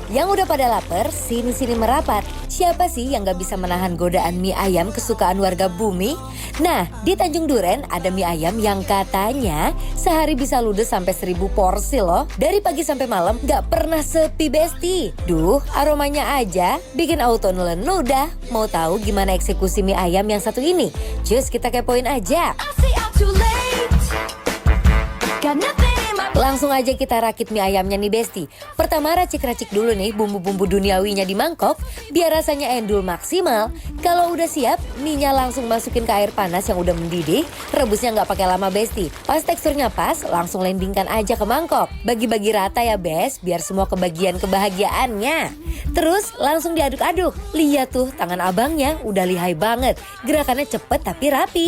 Yang udah pada lapar, sini-sini merapat. Siapa sih yang gak bisa menahan godaan mie ayam kesukaan warga bumi? Nah, di Tanjung Duren ada mie ayam yang katanya sehari bisa ludes sampai 1000 porsi loh. Dari pagi sampai malam gak pernah sepi Besti. Duh, aromanya aja bikin auto nelen ludah. Mau tahu gimana eksekusi mie ayam yang satu ini? Cus, kita kepoin aja. Langsung aja kita rakit mie ayamnya nih Besti. Pertama racik-racik dulu nih bumbu-bumbu duniawinya di mangkok biar rasanya endul maksimal. Kalau udah siap, mie-nya langsung masukin ke air panas yang udah mendidih. Rebusnya nggak pakai lama Besti. Pas teksturnya pas, langsung landingkan aja ke mangkok. Bagi-bagi rata ya Bes, biar semua kebagian kebahagiaannya. Terus langsung diaduk-aduk. Lihat tuh tangan abangnya udah lihai banget. Gerakannya cepet tapi rapi.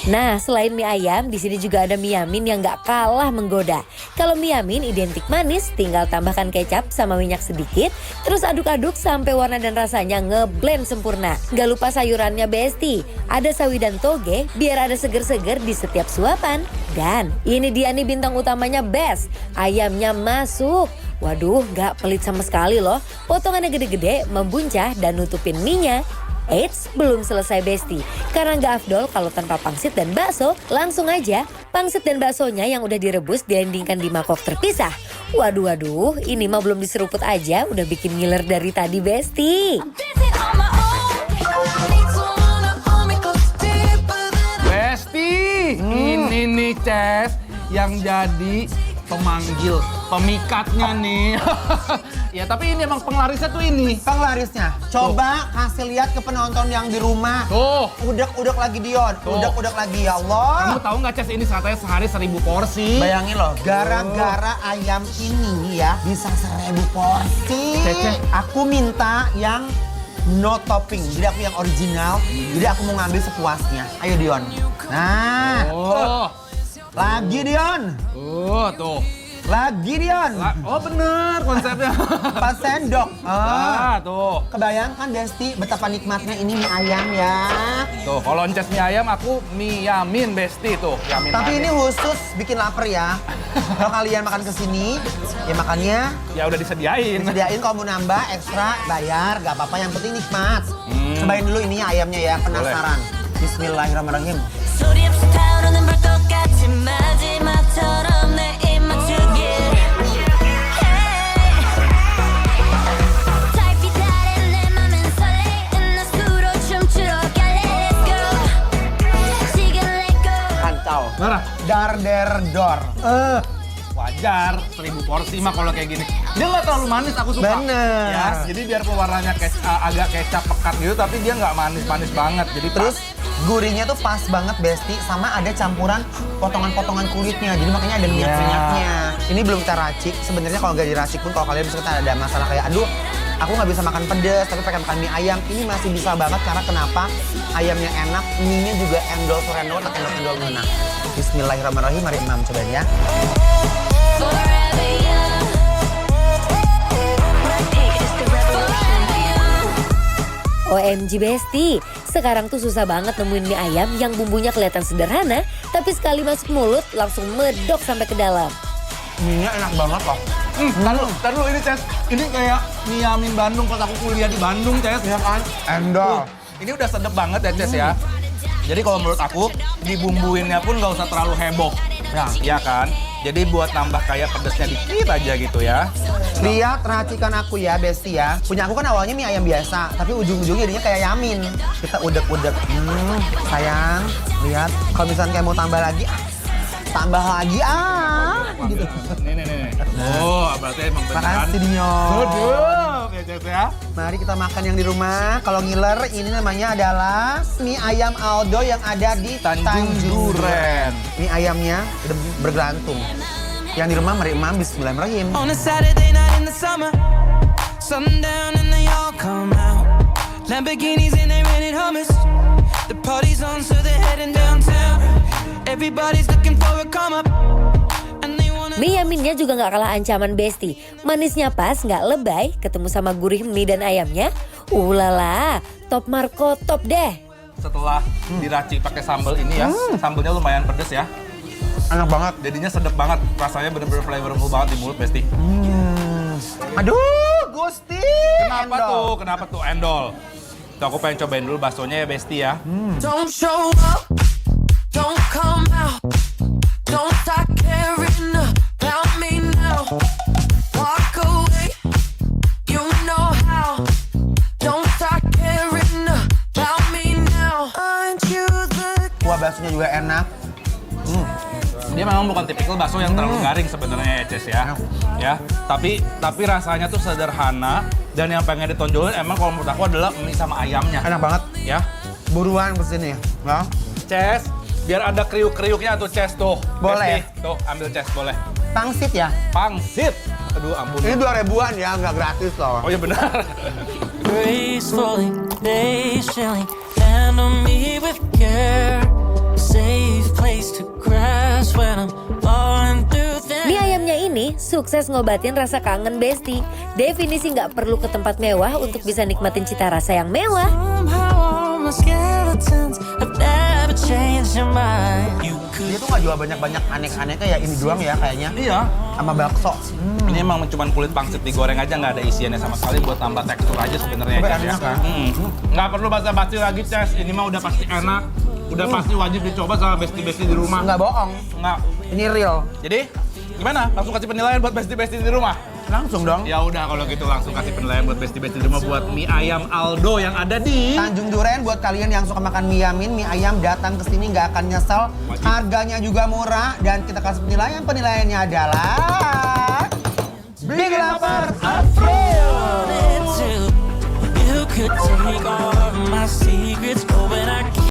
Nah, selain mie ayam, di sini juga ada mie yamin yang gak kalah menggoda. Kalau mie yamin identik manis, tinggal tambahkan kecap sama minyak sedikit, terus aduk-aduk sampai warna dan rasanya ngeblend sempurna. Gak lupa sayurannya Besti, ada sawi dan toge biar ada seger-seger di setiap suapan. Dan ini dia nih bintang utamanya Bes, ayamnya masuk. Waduh, gak pelit sama sekali loh. Potongannya gede-gede, membuncah dan nutupin mie-nya. Eits, belum selesai Besti. Karena nggak afdol kalau tanpa pangsit dan bakso, langsung aja pangsit dan baksonya yang udah direbus diendingkan di mangkok terpisah. Waduh, ini mah belum diseruput aja, udah bikin ngiler dari tadi Besti. Besti, ini nih Ces yang jadi pemanggil, pemikatnya nih. Ya tapi ini emang penglarisnya tuh ini. Penglarisnya. Coba kasih lihat ke penonton yang di rumah. Tuh. Udek-udek lagi Dion. Udek-udek lagi ya Allah. Kamu tahu nggak Ces ini katanya sehari 1000 porsi. Bayangin loh, gara-gara ayam ini ya bisa 1000 porsi. Cece. Aku minta yang no topping. Jadi aku yang original. Jadi aku mau ngambil sepuasnya. Ayo Dion. Nah. Oh. Lagi Dion. Tuh. Lagi Dion. Oh bener konsepnya. Pas sendok. Tuh. Kebayangkan Besti betapa nikmatnya ini mie ayam ya. Tuh, kalau Ces mie ayam aku mie yamin Besti tuh. Yamin Tapi manis. ini khusus bikin lapar ya. Kalau kalian makan kesini, ya makannya Ya udah disediain. disediain. Kalau mau nambah ekstra bayar, gak apa-apa. Yang penting nikmat. Cobain dulu ininya ayamnya ya, penasaran. Bismillahirrahmanirrahim. Kacau. Marah? Dar der dor. Wajar, 1000 porsi mah kalau kayak gini. Dia nggak terlalu manis, aku suka. Bener. Ya, jadi biar warnanya agak kecap pekat gitu, tapi dia nggak manis-manis banget. Jadi Terus gurihnya tuh pas banget Besti, sama ada campuran potongan-potongan kulitnya. Jadi makanya ada minyak-minyaknya. Ini belum kita racik. Sebenarnya kalau nggak diracik pun, kalau kalian misalnya ada masalah kayak aduh, aku nggak bisa makan pedas, tapi pengen makan mie ayam. Ini masih bisa banget karena kenapa? Ayamnya enak, mie-nya juga endol surendol, endol ngena. Bismillahirrahmanirrahim, mari Imam cobain ya. OMG Besti, sekarang tuh susah banget nemuin mie ayam yang bumbunya kelihatan sederhana, tapi sekali masuk mulut langsung medok sampai ke dalam. Mie-nya enak banget loh. Ntar dulu ini Ces, ini kayak mie yamin Bandung pas aku kuliah di Bandung Ces. Iya kan? Endol. Ini udah sedep banget ya Ces ya. Jadi kalau menurut aku, dibumbuinnya pun nggak usah terlalu heboh. Ya. Iya kan? Jadi buat nambah kayak pedesnya dikit aja gitu ya. Lihat racikan aku ya Besti ya. Punya aku kan awalnya mie ayam biasa, tapi ujung-ujungnya jadinya kayak yamin. Kita udek-udek. Sayang, lihat. Kalau misalnya kayak mau tambah lagi, tambah lagi gitu. Nih. Oh, berarti emang beneran. Makasih Dion. Aduh, ya Ces ya. Mari kita makan yang di rumah. Kalau ngiler, ini namanya adalah mie ayam Aldo yang ada di Tanjung Duren. Mie ayamnya udah bergelantung. Yang di rumah mari Imam, bismillahirrahmanirrahim. On a Saturday night in the summer, sundown and they all come out. Lamborghinis and they rented Hummers. The party's on, so they're heading downtown. Everybody's looking for a come up. Mie yaminnya juga gak kalah ancaman Besti. Manisnya pas, gak lebay, ketemu sama gurih mie dan ayamnya. Ulala, top Marco top deh. Setelah diracik pakai sambal ini ya, sambalnya lumayan pedes ya. Enak banget. Jadinya sedap banget. Rasanya bener-bener flavorful banget di mulut, Besti. Aduh, Gusti. Kenapa Endol. tuh? Kenapa tuh endol? Tuh aku pengen cobain dulu baksonya ya, Besti ya. Don't show up, don't come out, don't start caring about me now. Walk away, you know how. Don't start caring about me now. Aren't you the Kuah baksonya juga enak. Dia memang bukan tipikal bakso yang terlalu garing sebenarnya ya, Ces ya. Ya, tapi rasanya tuh sederhana dan yang pengen ditonjolin emang kalau menurut aku adalah mie sama ayamnya. Enak banget. Ya. Buruan kesini ya. Ces, biar ada kriuk-kriuknya tuh Ces tuh. Boleh. Besti, tuh ambil Ces boleh. Pangsit ya. Pangsit. Aduh ampun. Ini 2.000-an ya, nggak gratis loh. Oh iya benar. gracefully, patiently handle me with care. Safe place to crash when I'm falling through Mie ayamnya ini sukses ngobatin rasa kangen Besti. Definisi nggak perlu ke tempat mewah untuk bisa nikmatin cita rasa yang mewah. Somehow all my skeletons have never changed your mind. You Dia could tuh nggak jual banyak-banyak aneh-anehnya ya, ini doang ya kayaknya. Iya. Sama bakso. Ini emang cuma kulit pangsit digoreng aja, nggak ada isiannya sama sekali buat tambah tekstur aja sebenarnya. Tapi Ces, enak kan? Nggak perlu basa-basi lagi, Ces. Ini mah udah pasti enak. Udah pasti wajib dicoba sama besti-besti di rumah. Nggak bohong. Nggak. Ini real. Jadi gimana? Langsung kasih penilaian buat besti-besti di rumah? Langsung dong. Ya udah kalau gitu langsung kasih penilaian buat besti-besti di rumah buat mie ayam Aldo yang ada di Tanjung Duren buat kalian yang suka makan mie yamin, mie ayam datang ke sini nggak akan nyesel. Wajib. Harganya juga murah dan kita kasih penilaian. Penilaiannya adalah Big Lapar Afro. wanted to. You could take all of my secrets.